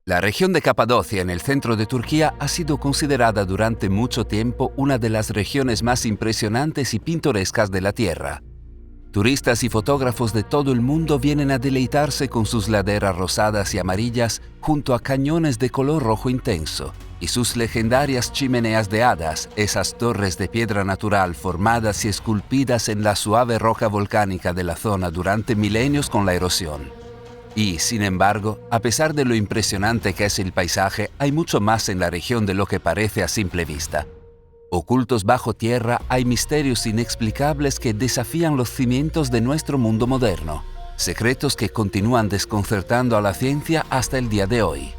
La región de Capadocia en el centro de Turquía ha sido considerada durante mucho tiempo una de las regiones más impresionantes y pintorescas de la Tierra. Turistas y fotógrafos de todo el mundo vienen a deleitarse con sus laderas rosadas y amarillas junto a cañones de color rojo intenso y sus legendarias chimeneas de hadas, esas torres de piedra natural formadas y esculpidas en la suave roca volcánica de la zona durante milenios con la erosión. Y, sin embargo, a pesar de lo impresionante que es el paisaje, hay mucho más en la región de lo que parece a simple vista. Ocultos bajo tierra hay misterios inexplicables que desafían los cimientos de nuestro mundo moderno, secretos que continúan desconcertando a la ciencia hasta el día de hoy.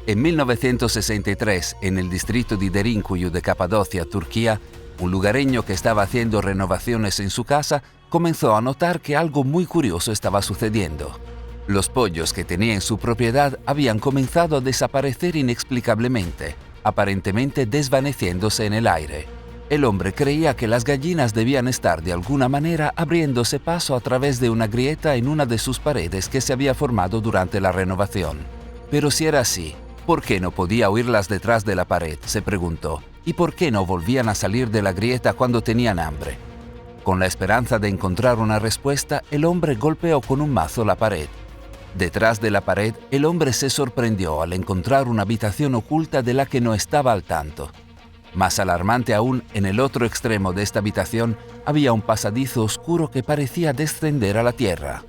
En 1963, en el distrito de Derinkuyu de Capadocia, Turquía, un lugareño que estaba haciendo renovaciones en su casa comenzó a notar que algo muy curioso estaba sucediendo. Los pollos que tenía en su propiedad habían comenzado a desaparecer inexplicablemente, aparentemente desvaneciéndose en el aire. El hombre creía que las gallinas debían estar de alguna manera abriéndose paso a través de una grieta en una de sus paredes que se había formado durante la renovación. Pero si era así, ¿por qué no podía oírlas detrás de la pared?, se preguntó. ¿Y por qué no volvían a salir de la grieta cuando tenían hambre? Con la esperanza de encontrar una respuesta, el hombre golpeó con un mazo la pared. Detrás de la pared, el hombre se sorprendió al encontrar una habitación oculta de la que no estaba al tanto. Más alarmante aún, en el otro extremo de esta habitación había un pasadizo oscuro que parecía descender a la tierra.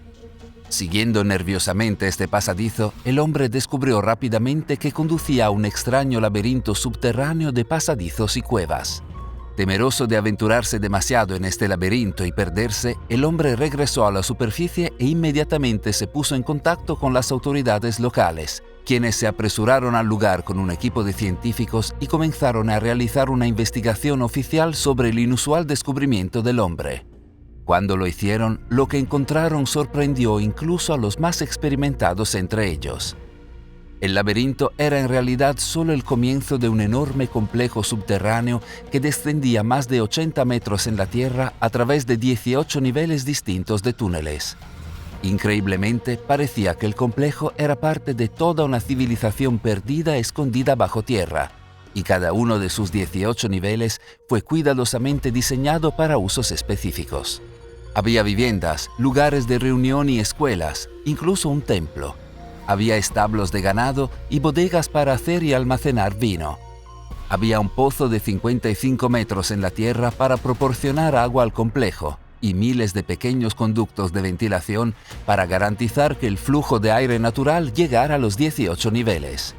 Siguiendo nerviosamente este pasadizo, el hombre descubrió rápidamente que conducía a un extraño laberinto subterráneo de pasadizos y cuevas. Temeroso de aventurarse demasiado en este laberinto y perderse, el hombre regresó a la superficie e inmediatamente se puso en contacto con las autoridades locales, quienes se apresuraron al lugar con un equipo de científicos y comenzaron a realizar una investigación oficial sobre el inusual descubrimiento del hombre. Cuando lo hicieron, lo que encontraron sorprendió incluso a los más experimentados entre ellos. El laberinto era en realidad solo el comienzo de un enorme complejo subterráneo que descendía más de 80 metros en la tierra a través de 18 niveles distintos de túneles. Increíblemente, parecía que el complejo era parte de toda una civilización perdida escondida bajo tierra, y cada uno de sus 18 niveles fue cuidadosamente diseñado para usos específicos. Había viviendas, lugares de reunión y escuelas, incluso un templo. Había establos de ganado y bodegas para hacer y almacenar vino. Había un pozo de 55 metros en la tierra para proporcionar agua al complejo y miles de pequeños conductos de ventilación para garantizar que el flujo de aire natural llegara a los 18 niveles.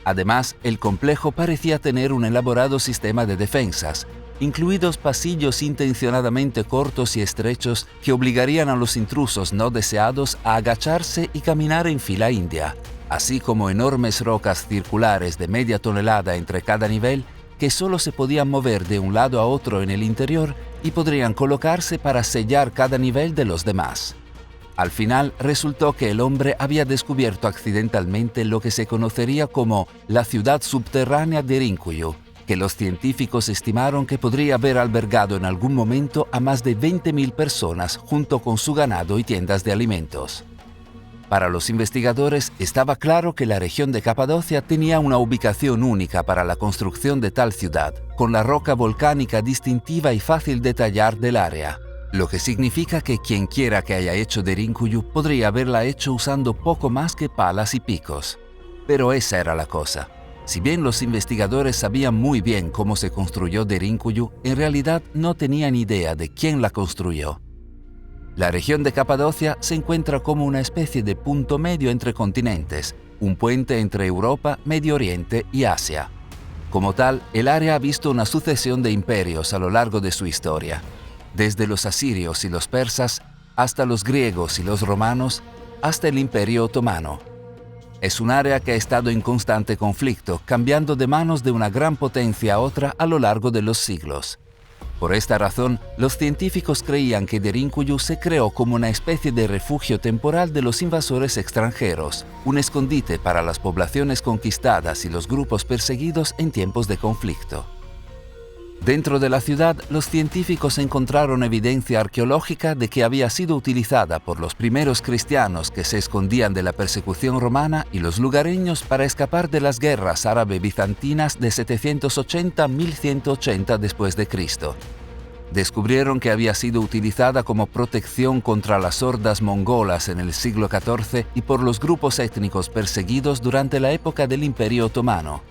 Además, el complejo parecía tener un elaborado sistema de defensas, incluidos pasillos intencionadamente cortos y estrechos que obligarían a los intrusos no deseados a agacharse y caminar en fila india, así como enormes rocas circulares de media tonelada entre cada nivel que solo se podían mover de un lado a otro en el interior y podrían colocarse para sellar cada nivel de los demás. Al final, resultó que el hombre había descubierto accidentalmente lo que se conocería como la ciudad subterránea de Derinkuyu, que los científicos estimaron que podría haber albergado en algún momento a más de 20.000 personas junto con su ganado y tiendas de alimentos. Para los investigadores estaba claro que la región de Capadocia tenía una ubicación única para la construcción de tal ciudad, con la roca volcánica distintiva y fácil de tallar del área, lo que significa que quien quiera que haya hecho Derinkuyu podría haberla hecho usando poco más que palas y picos. Pero esa era la cosa. Si bien los investigadores sabían muy bien cómo se construyó Derinkuyu, en realidad no tenían idea de quién la construyó. La región de Capadocia se encuentra como una especie de punto medio entre continentes, un puente entre Europa, Medio Oriente y Asia. Como tal, el área ha visto una sucesión de imperios a lo largo de su historia, desde los asirios y los persas, hasta los griegos y los romanos, hasta el Imperio Otomano. Es un área que ha estado en constante conflicto, cambiando de manos de una gran potencia a otra a lo largo de los siglos. Por esta razón, los científicos creían que Derinkuyu se creó como una especie de refugio temporal de los invasores extranjeros, un escondite para las poblaciones conquistadas y los grupos perseguidos en tiempos de conflicto. Dentro de la ciudad, los científicos encontraron evidencia arqueológica de que había sido utilizada por los primeros cristianos que se escondían de la persecución romana y los lugareños para escapar de las guerras árabe-bizantinas de 780 a 1180 después de Cristo. Descubrieron que había sido utilizada como protección contra las hordas mongolas en el siglo XIV y por los grupos étnicos perseguidos durante la época del Imperio Otomano.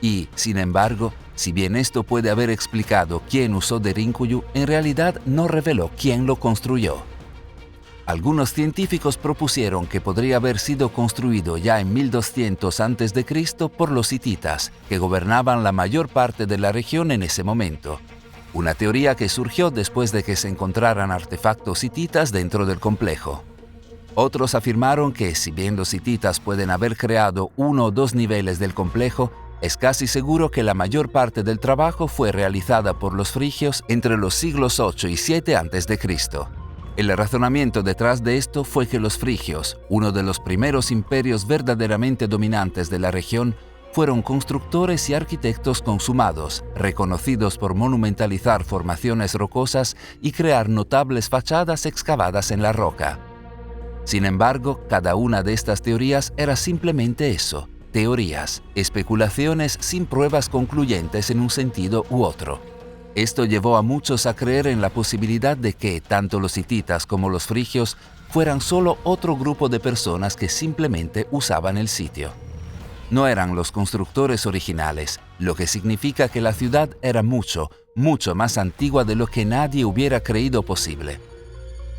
Y, sin embargo, si bien esto puede haber explicado quién usó Derinkuyu, en realidad no reveló quién lo construyó. Algunos científicos propusieron que podría haber sido construido ya en 1200 a.C. por los hititas, que gobernaban la mayor parte de la región en ese momento. Una teoría que surgió después de que se encontraran artefactos hititas dentro del complejo. Otros afirmaron que, si bien los hititas pueden haber creado uno o dos niveles del complejo, es casi seguro que la mayor parte del trabajo fue realizada por los frigios entre los siglos 8 y 7 a.C. El razonamiento detrás de esto fue que los frigios, uno de los primeros imperios verdaderamente dominantes de la región, fueron constructores y arquitectos consumados, reconocidos por monumentalizar formaciones rocosas y crear notables fachadas excavadas en la roca. Sin embargo, cada una de estas teorías era simplemente eso: teorías, especulaciones sin pruebas concluyentes en un sentido u otro. Esto llevó a muchos a creer en la posibilidad de que tanto los hititas como los frigios fueran solo otro grupo de personas que simplemente usaban el sitio. No eran los constructores originales, lo que significa que la ciudad era mucho, mucho más antigua de lo que nadie hubiera creído posible.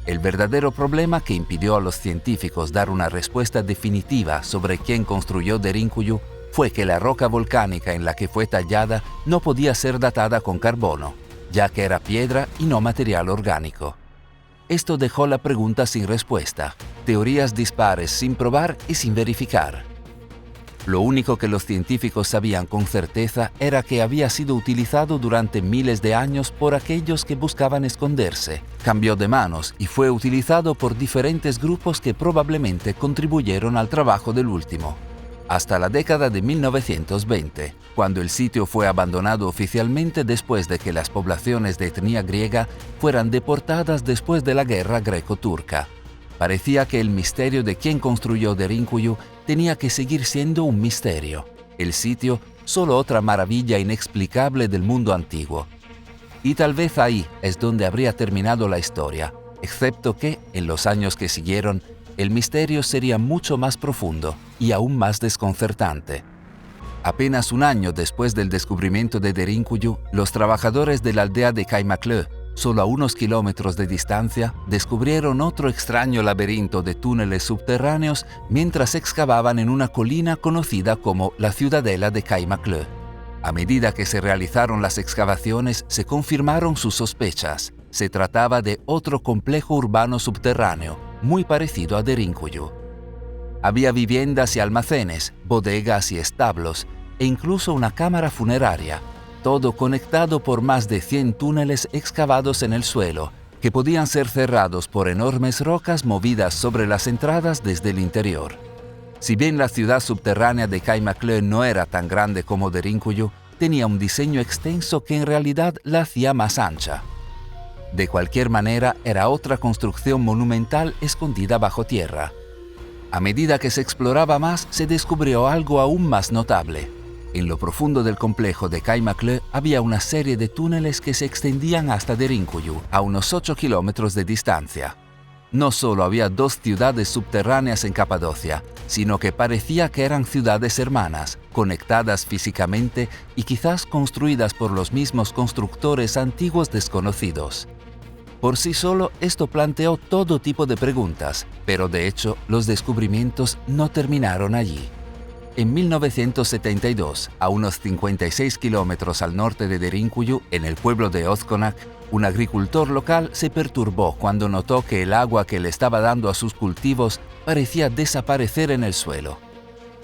El verdadero problema que impidió a los científicos dar una respuesta definitiva sobre quién construyó Derinkuyu fue que la roca volcánica en la que fue tallada no podía ser datada con carbono, ya que era piedra y no material orgánico. Esto dejó la pregunta sin respuesta, teorías dispares sin probar y sin verificar. Lo único que los científicos sabían con certeza era que había sido utilizado durante miles de años por aquellos que buscaban esconderse, cambió de manos y fue utilizado por diferentes grupos que probablemente contribuyeron al trabajo del último. Hasta la década de 1920, cuando el sitio fue abandonado oficialmente después de que las poblaciones de etnia griega fueran deportadas después de la guerra greco-turca. Parecía que el misterio de quién construyó Derinkuyu tenía que seguir siendo un misterio. El sitio, solo otra maravilla inexplicable del mundo antiguo. Y tal vez ahí es donde habría terminado la historia, excepto que, en los años que siguieron, el misterio sería mucho más profundo y aún más desconcertante. Apenas un año después del descubrimiento de Derinkuyu, los trabajadores de la aldea de Kaymaklı, solo a unos kilómetros de distancia, descubrieron otro extraño laberinto de túneles subterráneos mientras excavaban en una colina conocida como la Ciudadela de Kaymaklı. A medida que se realizaron las excavaciones, se confirmaron sus sospechas. Se trataba de otro complejo urbano subterráneo, muy parecido a Derinkuyu. Había viviendas y almacenes, bodegas y establos, e incluso una cámara funeraria, todo conectado por más de 100 túneles excavados en el suelo, que podían ser cerrados por enormes rocas movidas sobre las entradas desde el interior. Si bien la ciudad subterránea de Kaymaklı no era tan grande como Derinkuyu, tenía un diseño extenso que en realidad la hacía más ancha. De cualquier manera, era otra construcción monumental escondida bajo tierra. A medida que se exploraba más, se descubrió algo aún más notable. En lo profundo del complejo de Kaymaklı había una serie de túneles que se extendían hasta Derinkuyu, a unos 8 kilómetros de distancia. No solo había dos ciudades subterráneas en Capadocia, sino que parecía que eran ciudades hermanas, conectadas físicamente y quizás construidas por los mismos constructores antiguos desconocidos. Por sí solo, esto planteó todo tipo de preguntas, pero de hecho, los descubrimientos no terminaron allí. En 1972, a unos 56 kilómetros al norte de Derinkuyu, en el pueblo de Özkonak, un agricultor local se perturbó cuando notó que el agua que le estaba dando a sus cultivos parecía desaparecer en el suelo.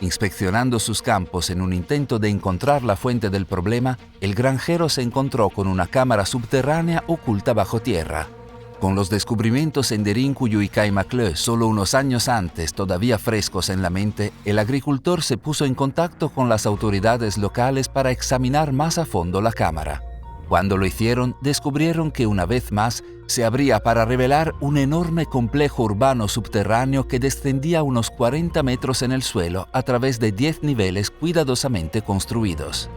Inspeccionando sus campos en un intento de encontrar la fuente del problema, el granjero se encontró con una cámara subterránea oculta bajo tierra. Con los descubrimientos en Derinkuyu y Kaymaklı solo unos años antes, todavía frescos en la mente, el agricultor se puso en contacto con las autoridades locales para examinar más a fondo la cámara. Cuando lo hicieron, descubrieron que una vez más se abría para revelar un enorme complejo urbano subterráneo que descendía unos 40 metros en el suelo a través de 10 niveles cuidadosamente construidos.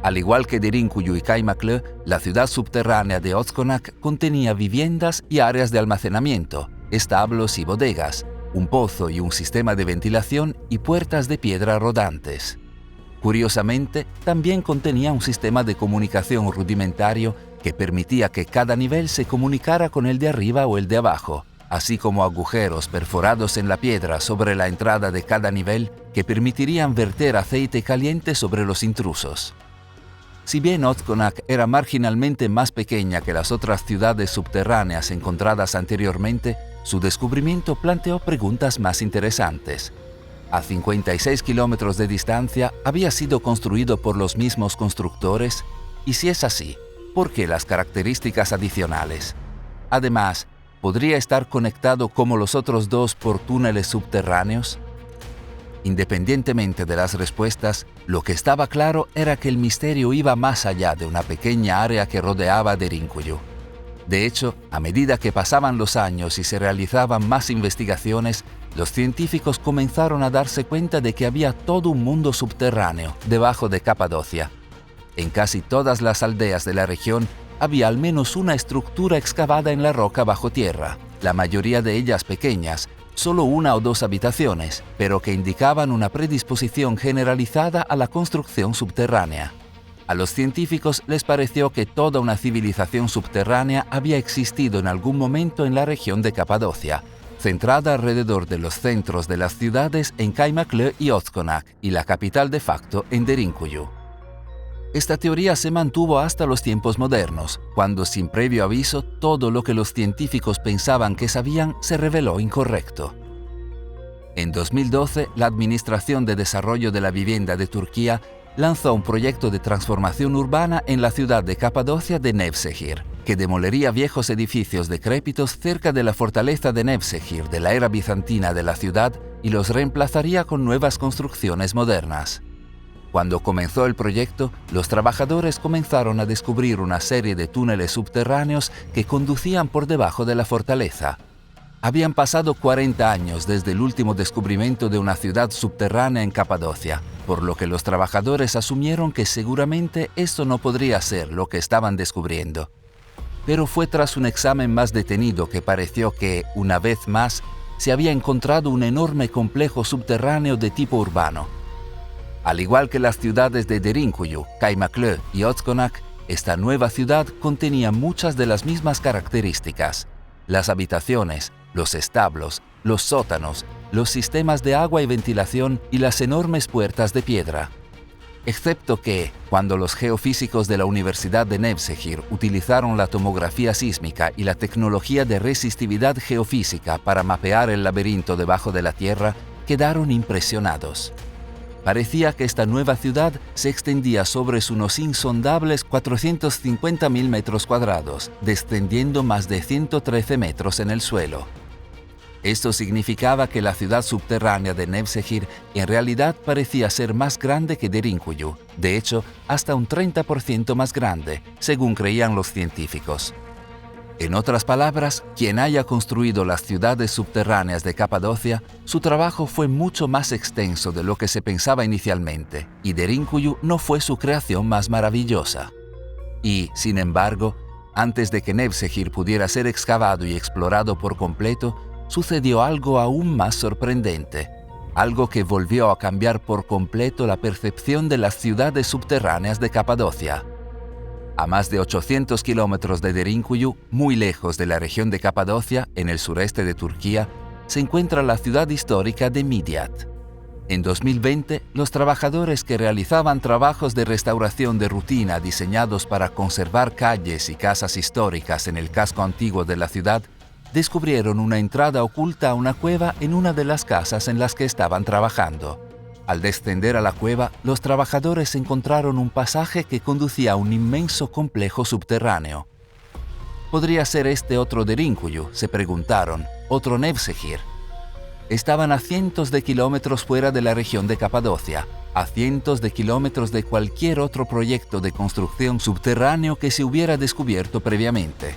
Al igual que Derinkuyu y Kaymaklı, la ciudad subterránea de Özkonak contenía viviendas y áreas de almacenamiento, establos y bodegas, un pozo y un sistema de ventilación y puertas de piedra rodantes. Curiosamente, también contenía un sistema de comunicación rudimentario que permitía que cada nivel se comunicara con el de arriba o el de abajo, así como agujeros perforados en la piedra sobre la entrada de cada nivel que permitirían verter aceite caliente sobre los intrusos. Si bien Özkonak era marginalmente más pequeña que las otras ciudades subterráneas encontradas anteriormente, su descubrimiento planteó preguntas más interesantes. A 56 kilómetros de distancia, ¿había sido construido por los mismos constructores? Y si es así, ¿por qué las características adicionales? Además, ¿podría estar conectado como los otros dos por túneles subterráneos? Independientemente de las respuestas, lo que estaba claro era que el misterio iba más allá de una pequeña área que rodeaba Derinkuyu. De hecho, a medida que pasaban los años y se realizaban más investigaciones, los científicos comenzaron a darse cuenta de que había todo un mundo subterráneo debajo de Capadocia. En casi todas las aldeas de la región había al menos una estructura excavada en la roca bajo tierra, la mayoría de ellas pequeñas, solo una o dos habitaciones, pero que indicaban una predisposición generalizada a la construcción subterránea. A los científicos les pareció que toda una civilización subterránea había existido en algún momento en la región de Capadocia, centrada alrededor de los centros de las ciudades en Kaymaklı y Özkonak y la capital de facto en Derinkuyu. Esta teoría se mantuvo hasta los tiempos modernos, cuando sin previo aviso todo lo que los científicos pensaban que sabían se reveló incorrecto. En 2012, la Administración de Desarrollo de la Vivienda de Turquía lanzó un proyecto de transformación urbana en la ciudad de Capadocia de Nevşehir, que demolería viejos edificios decrépitos cerca de la fortaleza de Nevşehir de la era bizantina de la ciudad y los reemplazaría con nuevas construcciones modernas. Cuando comenzó el proyecto, los trabajadores comenzaron a descubrir una serie de túneles subterráneos que conducían por debajo de la fortaleza. Habían pasado 40 años desde el último descubrimiento de una ciudad subterránea en Capadocia, por lo que los trabajadores asumieron que seguramente esto no podría ser lo que estaban descubriendo. Pero fue tras un examen más detenido que pareció que, una vez más, se había encontrado un enorme complejo subterráneo de tipo urbano. Al igual que las ciudades de Derinkuyu, Kaymaklı y Özkonak, esta nueva ciudad contenía muchas de las mismas características. Las habitaciones, los establos, los sótanos, los sistemas de agua y ventilación y las enormes puertas de piedra. Excepto que, cuando los geofísicos de la Universidad de Nevşehir utilizaron la tomografía sísmica y la tecnología de resistividad geofísica para mapear el laberinto debajo de la Tierra, quedaron impresionados. Parecía que esta nueva ciudad se extendía sobre unos insondables 450.000 metros cuadrados, descendiendo más de 113 metros en el suelo. Esto significaba que la ciudad subterránea de Nevşehir en realidad parecía ser más grande que Derinkuyu, de hecho, hasta un 30% más grande, según creían los científicos. En otras palabras, quien haya construido las ciudades subterráneas de Capadocia, su trabajo fue mucho más extenso de lo que se pensaba inicialmente, y Derinkuyu no fue su creación más maravillosa. Y, sin embargo, antes de que Nevşehir pudiera ser excavado y explorado por completo, sucedió algo aún más sorprendente, algo que volvió a cambiar por completo la percepción de las ciudades subterráneas de Capadocia. A más de 800 kilómetros de Derinkuyu, muy lejos de la región de Capadocia, en el sureste de Turquía, se encuentra la ciudad histórica de Midyat. En 2020, los trabajadores que realizaban trabajos de restauración de rutina diseñados para conservar calles y casas históricas en el casco antiguo de la ciudad, descubrieron una entrada oculta a una cueva en una de las casas en las que estaban trabajando. Al descender a la cueva, los trabajadores encontraron un pasaje que conducía a un inmenso complejo subterráneo. ¿Podría ser este otro Derinkuyu?, se preguntaron, otro Nevşehir. estaban a cientos de kilómetros fuera de la región de Capadocia, a cientos de kilómetros de cualquier otro proyecto de construcción subterráneo que se hubiera descubierto previamente.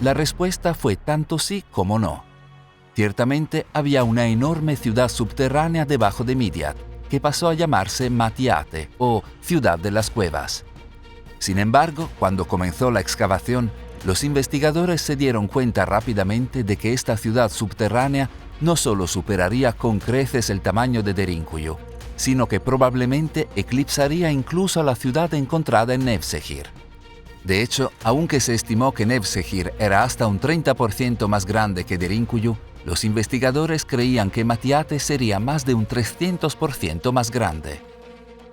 La respuesta fue tanto sí como no. Ciertamente había una enorme ciudad subterránea debajo de Midyat, que pasó a llamarse Matiate o Ciudad de las Cuevas. Sin embargo, cuando comenzó la excavación, los investigadores se dieron cuenta rápidamente de que esta ciudad subterránea no solo superaría con creces el tamaño de Derinkuyu, sino que probablemente eclipsaría incluso a la ciudad encontrada en Nevşehir. De hecho, aunque se estimó que Nevşehir era hasta un 30% más grande que Derinkuyu, los investigadores creían que Matiate sería más de un 300% más grande.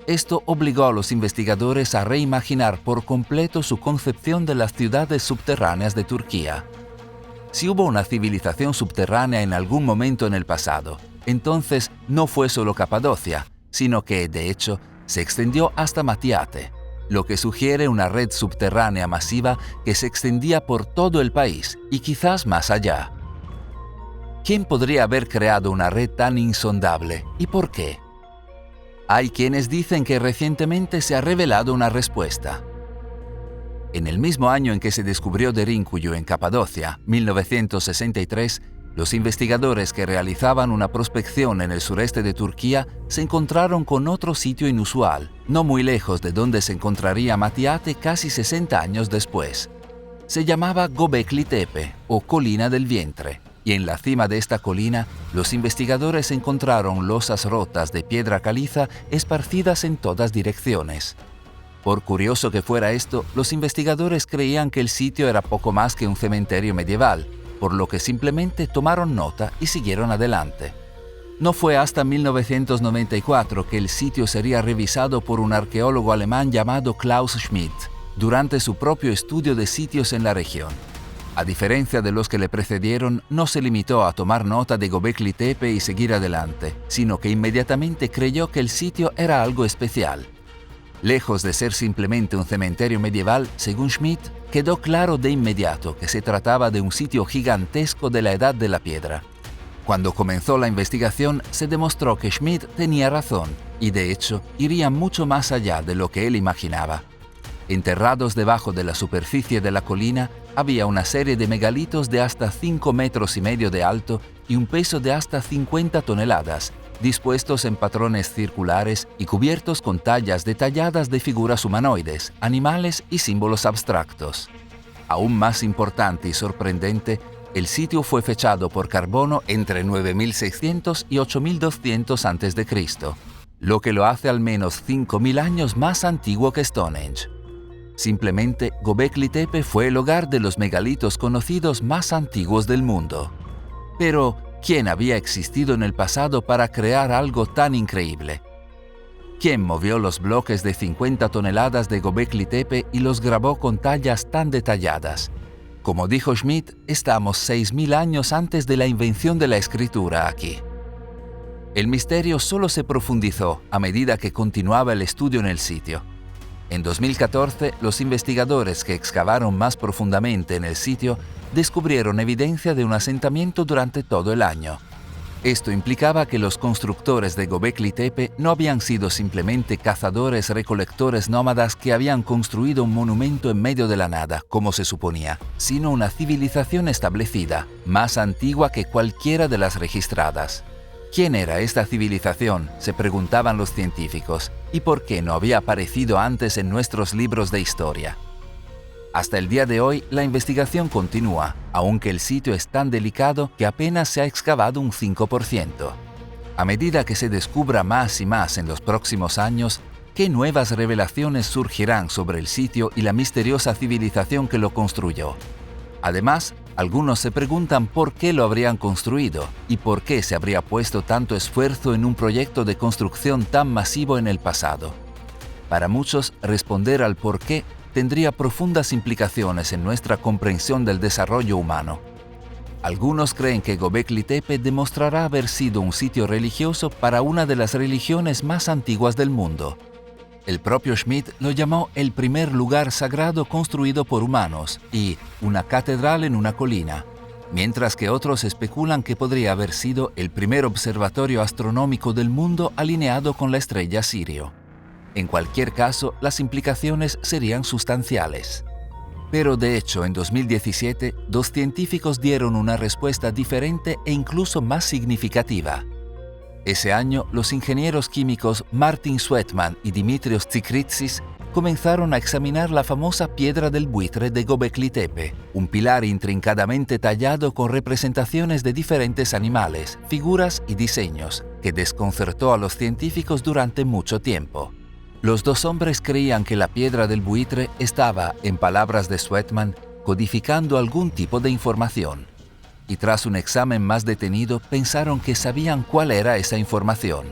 Esto obligó a los investigadores a reimaginar por completo su concepción de las ciudades subterráneas de Turquía. Si hubo una civilización subterránea en algún momento en el pasado, entonces no fue solo Capadocia, sino que, de hecho, se extendió hasta Matiate, lo que sugiere una red subterránea masiva que se extendía por todo el país y quizás más allá. ¿Quién podría haber creado una red tan insondable y por qué? Hay quienes dicen que recientemente se ha revelado una respuesta. En el mismo año en que se descubrió Derinkuyu en Capadocia, 1963, los investigadores que realizaban una prospección en el sureste de Turquía se encontraron con otro sitio inusual, no muy lejos de donde se encontraría Matiate casi 60 años después. Se llamaba Göbekli Tepe o Colina del Vientre, y en la cima de esta colina los investigadores encontraron losas rotas de piedra caliza esparcidas en todas direcciones. Por curioso que fuera esto, los investigadores creían que el sitio era poco más que un cementerio medieval, por lo que simplemente tomaron nota y siguieron adelante. No fue hasta 1994 que el sitio sería revisado por un arqueólogo alemán llamado Klaus Schmidt, durante su propio estudio de sitios en la región. A diferencia de los que le precedieron, no se limitó a tomar nota de Göbekli Tepe y seguir adelante, sino que inmediatamente creyó que el sitio era algo especial. Lejos de ser simplemente un cementerio medieval, según Schmidt, quedó claro de inmediato que se trataba de un sitio gigantesco de la Edad de la Piedra. Cuando comenzó la investigación, se demostró que Schmidt tenía razón y, de hecho, iría mucho más allá de lo que él imaginaba. Enterrados debajo de la superficie de la colina, había una serie de megalitos de hasta 5,5 metros de alto y un peso de hasta 50 toneladas, dispuestos en patrones circulares y cubiertos con tallas detalladas de figuras humanoides, animales y símbolos abstractos. Aún más importante y sorprendente, el sitio fue fechado por carbono entre 9600 y 8200 a.C., lo que lo hace al menos 5000 años más antiguo que Stonehenge. Simplemente, Göbekli Tepe fue el hogar de los megalitos conocidos más antiguos del mundo. Pero, ¿quién había existido en el pasado para crear algo tan increíble? ¿Quién movió los bloques de 50 toneladas de Göbekli Tepe y los grabó con tallas tan detalladas? Como dijo Schmidt, estamos 6000 años antes de la invención de la escritura aquí. El misterio solo se profundizó a medida que continuaba el estudio en el sitio. En 2014, los investigadores que excavaron más profundamente en el sitio descubrieron evidencia de un asentamiento durante todo el año. Esto implicaba que los constructores de Göbekli Tepe no habían sido simplemente cazadores-recolectores nómadas que habían construido un monumento en medio de la nada, como se suponía, sino una civilización establecida, más antigua que cualquiera de las registradas. ¿Quién era esta civilización?, se preguntaban los científicos, y por qué no había aparecido antes en nuestros libros de historia. Hasta el día de hoy, la investigación continúa, aunque el sitio es tan delicado que apenas se ha excavado un 5%. A medida que se descubra más y más en los próximos años, ¿qué nuevas revelaciones surgirán sobre el sitio y la misteriosa civilización que lo construyó? Además, algunos se preguntan por qué lo habrían construido y por qué se habría puesto tanto esfuerzo en un proyecto de construcción tan masivo en el pasado. Para muchos, responder al por qué tendría profundas implicaciones en nuestra comprensión del desarrollo humano. Algunos creen que Göbekli Tepe demostrará haber sido un sitio religioso para una de las religiones más antiguas del mundo. El propio Schmidt lo llamó el primer lugar sagrado construido por humanos y una catedral en una colina. mientras que otros especulan que podría haber sido el primer observatorio astronómico del mundo alineado con la estrella Sirio. En cualquier caso, las implicaciones serían sustanciales. Pero de hecho, en 2017, dos científicos dieron una respuesta diferente e incluso más significativa. Ese año, los ingenieros químicos Martin Sweatman y Dimitrios Tsikritsis comenzaron a examinar la famosa piedra del buitre de Göbekli Tepe, un pilar intrincadamente tallado con representaciones de diferentes animales, figuras y diseños, que desconcertó a los científicos durante mucho tiempo. Los dos hombres creían que la piedra del buitre estaba, en palabras de Sweatman, codificando algún tipo de información. Y tras un examen más detenido, pensaron que sabían cuál era esa información.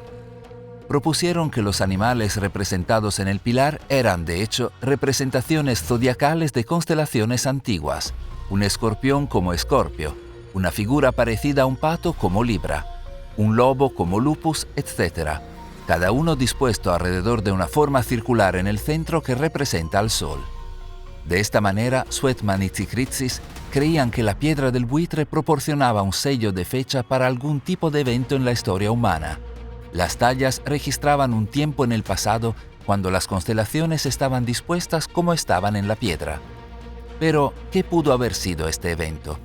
Propusieron que los animales representados en el pilar eran, de hecho, representaciones zodiacales de constelaciones antiguas, un escorpión como Escorpio, una figura parecida a un pato como Libra, un lobo como Lupus, etc., cada uno dispuesto alrededor de una forma circular en el centro que representa al Sol. De esta manera, Sweatman y Tsikritsis creían que la piedra del buitre proporcionaba un sello de fecha para algún tipo de evento en la historia humana. Las tallas registraban un tiempo en el pasado cuando las constelaciones estaban dispuestas como estaban en la piedra. Pero, ¿qué pudo haber sido este evento?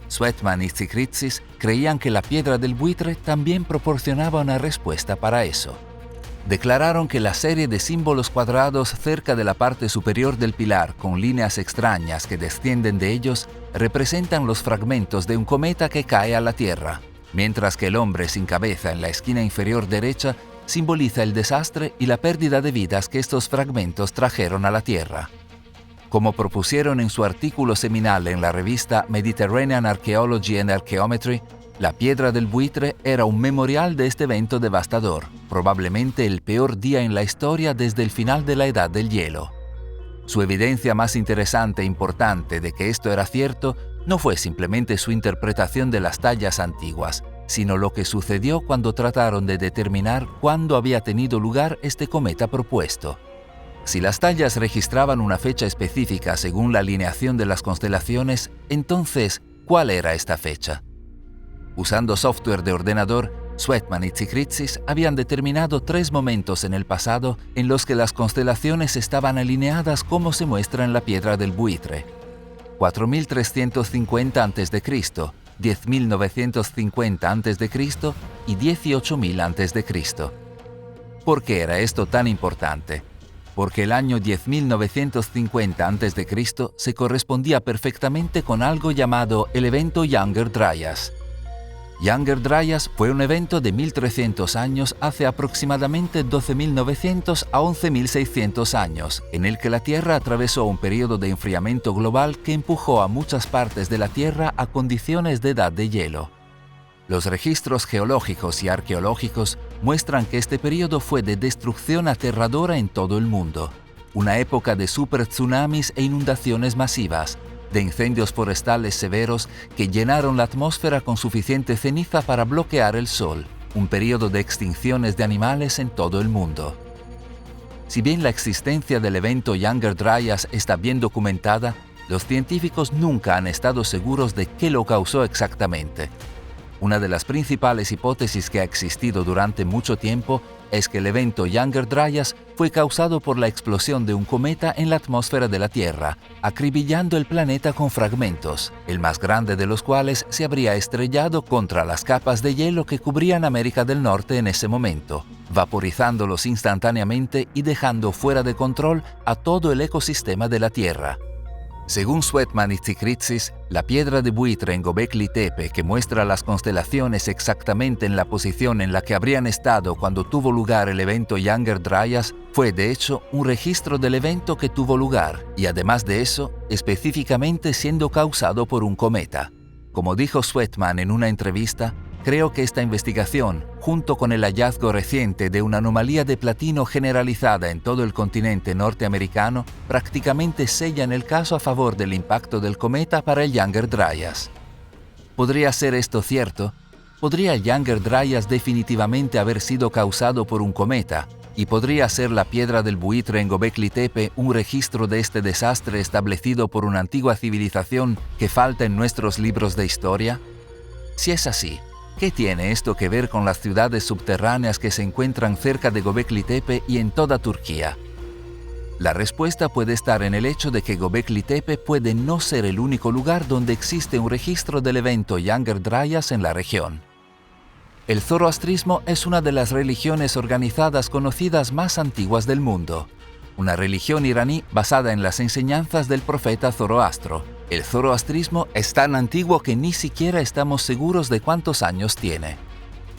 Sweatman y Tsikritsis creían que la piedra del buitre también proporcionaba una respuesta para eso. Declararon que la serie de símbolos cuadrados cerca de la parte superior del pilar con líneas extrañas que descienden de ellos representan los fragmentos de un cometa que cae a la Tierra, mientras que el hombre sin cabeza en la esquina inferior derecha simboliza el desastre y la pérdida de vidas que estos fragmentos trajeron a la Tierra. Como propusieron en su artículo seminal en la revista Mediterranean Archaeology and Archaeometry, la piedra del buitre era un memorial de este evento devastador, probablemente el peor día en la historia desde el final de la Edad del Hielo. Su evidencia más interesante e importante de que esto era cierto no fue simplemente su interpretación de las tallas antiguas, sino lo que sucedió cuando trataron de determinar cuándo había tenido lugar este cometa propuesto. Si las tallas registraban una fecha específica según la alineación de las constelaciones, entonces, ¿cuál era esta fecha? Usando software de ordenador, Sweatman y Tsikritsis habían determinado 3 momentos en el pasado en los que las constelaciones estaban alineadas como se muestra en la piedra del buitre. 4.350 a.C., 10.950 a.C. y 18.000 a.C. ¿Por qué era esto tan importante? Porque el año 10.950 a.C. se correspondía perfectamente con algo llamado el evento Younger Dryas. Younger Dryas fue un evento de 1.300 años hace aproximadamente 12.900 a 11.600 años, en el que la Tierra atravesó un periodo de enfriamiento global que empujó a muchas partes de la Tierra a condiciones de edad de hielo. Los registros geológicos y arqueológicos muestran que este periodo fue de destrucción aterradora en todo el mundo, una época de supertsunamis e inundaciones masivas, de incendios forestales severos que llenaron la atmósfera con suficiente ceniza para bloquear el sol, un periodo de extinciones de animales en todo el mundo. Si bien la existencia del evento Younger Dryas está bien documentada, los científicos nunca han estado seguros de qué lo causó exactamente. Una de las principales hipótesis que ha existido durante mucho tiempo es que el evento Younger Dryas fue causado por la explosión de un cometa en la atmósfera de la Tierra, acribillando el planeta con fragmentos, el más grande de los cuales se habría estrellado contra las capas de hielo que cubrían América del Norte en ese momento, vaporizándolos instantáneamente y dejando fuera de control a todo el ecosistema de la Tierra. Según Sweatman y Tsikritsis, la piedra de buitre en Göbekli Tepe, que muestra las constelaciones exactamente en la posición en la que habrían estado cuando tuvo lugar el evento Younger Dryas, fue de hecho un registro del evento que tuvo lugar y además de eso, específicamente siendo causado por un cometa. Como dijo Sweatman en una entrevista, creo que esta investigación, junto con el hallazgo reciente de una anomalía de platino generalizada en todo el continente norteamericano, prácticamente sellan el caso a favor del impacto del cometa para el Younger Dryas. ¿Podría ser esto cierto? ¿Podría el Younger Dryas definitivamente haber sido causado por un cometa? ¿Y podría ser la piedra del buitre en Göbekli Tepe un registro de este desastre establecido por una antigua civilización que falta en nuestros libros de historia? Si es así, ¿qué tiene esto que ver con las ciudades subterráneas que se encuentran cerca de Göbekli Tepe y en toda Turquía? La respuesta puede estar en el hecho de que Göbekli Tepe puede no ser el único lugar donde existe un registro del evento Younger Dryas en la región. El zoroastrismo es una de las religiones organizadas conocidas más antiguas del mundo, una religión iraní basada en las enseñanzas del profeta Zoroastro. El zoroastrismo es tan antiguo que ni siquiera estamos seguros de cuántos años tiene.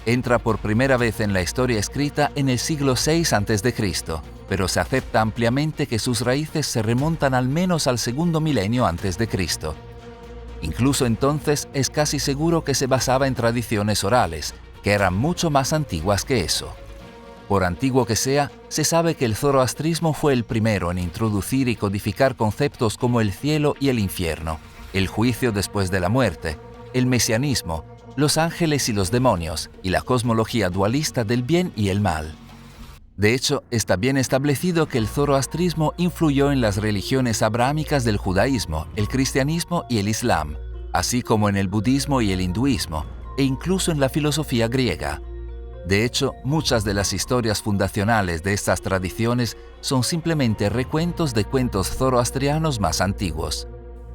Entra por primera vez en la historia escrita en el siglo VI a.C., pero se acepta ampliamente que sus raíces se remontan al menos al segundo milenio antes de Cristo. Incluso entonces es casi seguro que se basaba en tradiciones orales, que eran mucho más antiguas que eso. Por antiguo que sea, se sabe que el zoroastrismo fue el primero en introducir y codificar conceptos como el cielo y el infierno, el juicio después de la muerte, el mesianismo, los ángeles y los demonios, y la cosmología dualista del bien y el mal. De hecho, está bien establecido que el zoroastrismo influyó en las religiones abrahámicas del judaísmo, el cristianismo y el islam, así como en el budismo y el hinduismo, e incluso en la filosofía griega. De hecho, muchas de las historias fundacionales de estas tradiciones son simplemente recuentos de cuentos zoroastrianos más antiguos.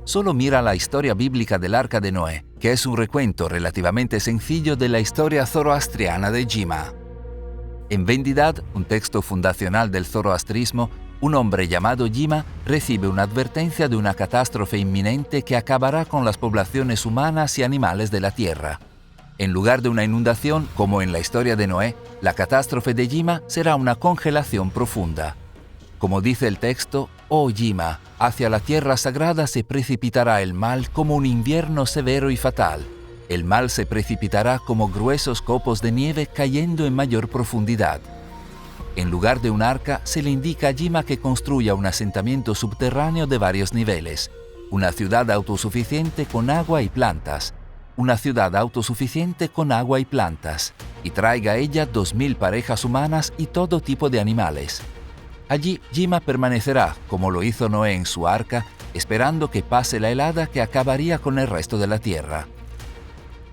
Solo mira la historia bíblica del Arca de Noé, que es un recuento relativamente sencillo de la historia zoroastriana de Yima. En Vendidad, un texto fundacional del zoroastrismo, un hombre llamado Yima recibe una advertencia de una catástrofe inminente que acabará con las poblaciones humanas y animales de la tierra. En lugar de una inundación, como en la historia de Noé, la catástrofe de Yima será una congelación profunda. Como dice el texto, «Oh Yima, hacia la tierra sagrada se precipitará el mal como un invierno severo y fatal. El mal se precipitará como gruesos copos de nieve cayendo en mayor profundidad». En lugar de un arca, se le indica a Yima que construya un asentamiento subterráneo de varios niveles, una ciudad autosuficiente con agua y plantas, una ciudad autosuficiente con agua y plantas, y traiga a ella 2000 parejas humanas y todo tipo de animales. Allí Yima permanecerá, como lo hizo Noé en su arca, esperando que pase la helada que acabaría con el resto de la tierra.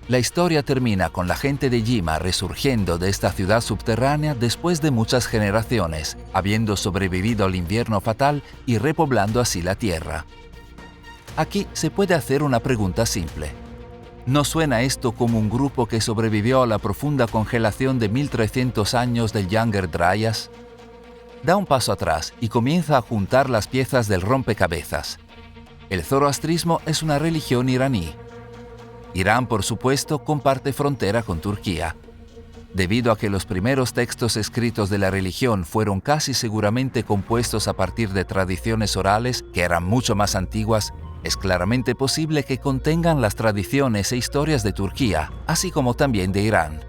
La historia termina con la gente de Yima resurgiendo de esta ciudad subterránea después de muchas generaciones, habiendo sobrevivido al invierno fatal y repoblando así la tierra. Aquí se puede hacer una pregunta simple. ¿No suena esto como un grupo que sobrevivió a la profunda congelación de 1300 años del Younger Dryas? Da un paso atrás y comienza a juntar las piezas del rompecabezas. El zoroastrismo es una religión iraní. Irán, por supuesto, comparte frontera con Turquía. Debido a que los primeros textos escritos de la religión fueron casi seguramente compuestos a partir de tradiciones orales que eran mucho más antiguas, es claramente posible que contengan las tradiciones e historias de Turquía, así como también de Irán.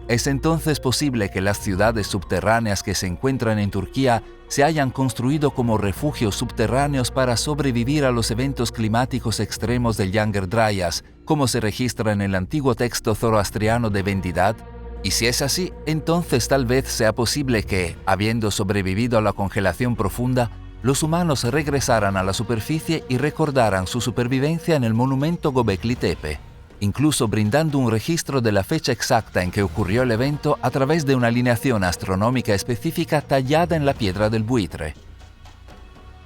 Es entonces posible que las ciudades subterráneas que se encuentran en Turquía se hayan construido como refugios subterráneos para sobrevivir a los eventos climáticos extremos del Younger Dryas, como se registra en el antiguo texto zoroastriano de Vendidad. Y si es así, entonces tal vez sea posible que, habiendo sobrevivido a la congelación profunda, los humanos regresaran a la superficie y recordaran su supervivencia en el monumento Göbekli Tepe, incluso brindando un registro de la fecha exacta en que ocurrió el evento a través de una alineación astronómica específica tallada en la piedra del buitre.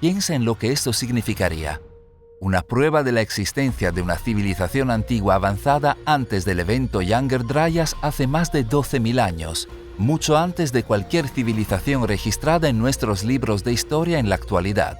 Piensa en lo que esto significaría. Una prueba de la existencia de una civilización antigua avanzada antes del evento Younger Dryas hace más de 12.000 años, mucho antes de cualquier civilización registrada en nuestros libros de historia en la actualidad.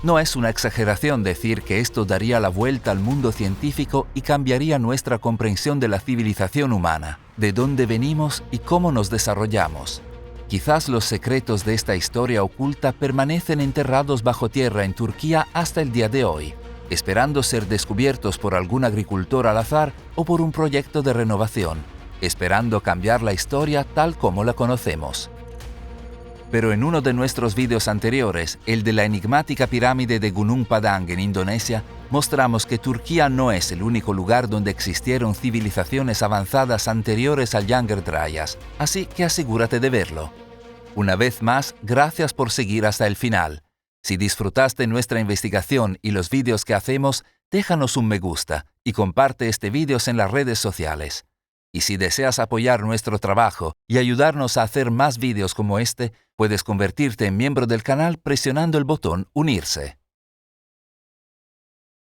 No es una exageración decir que esto daría la vuelta al mundo científico y cambiaría nuestra comprensión de la civilización humana, de dónde venimos y cómo nos desarrollamos. Quizás los secretos de esta historia oculta permanecen enterrados bajo tierra en Turquía hasta el día de hoy, esperando ser descubiertos por algún agricultor al azar o por un proyecto de renovación, esperando cambiar la historia tal como la conocemos. Pero en uno de nuestros vídeos anteriores, el de la enigmática pirámide de Gunung Padang en Indonesia, mostramos que Turquía no es el único lugar donde existieron civilizaciones avanzadas anteriores al Younger Dryas, así que asegúrate de verlo. Una vez más, gracias por seguir hasta el final. Si disfrutaste nuestra investigación y los vídeos que hacemos, déjanos un me gusta y comparte este vídeo en las redes sociales. Y si deseas apoyar nuestro trabajo y ayudarnos a hacer más vídeos como este, puedes convertirte en miembro del canal presionando el botón Unirse.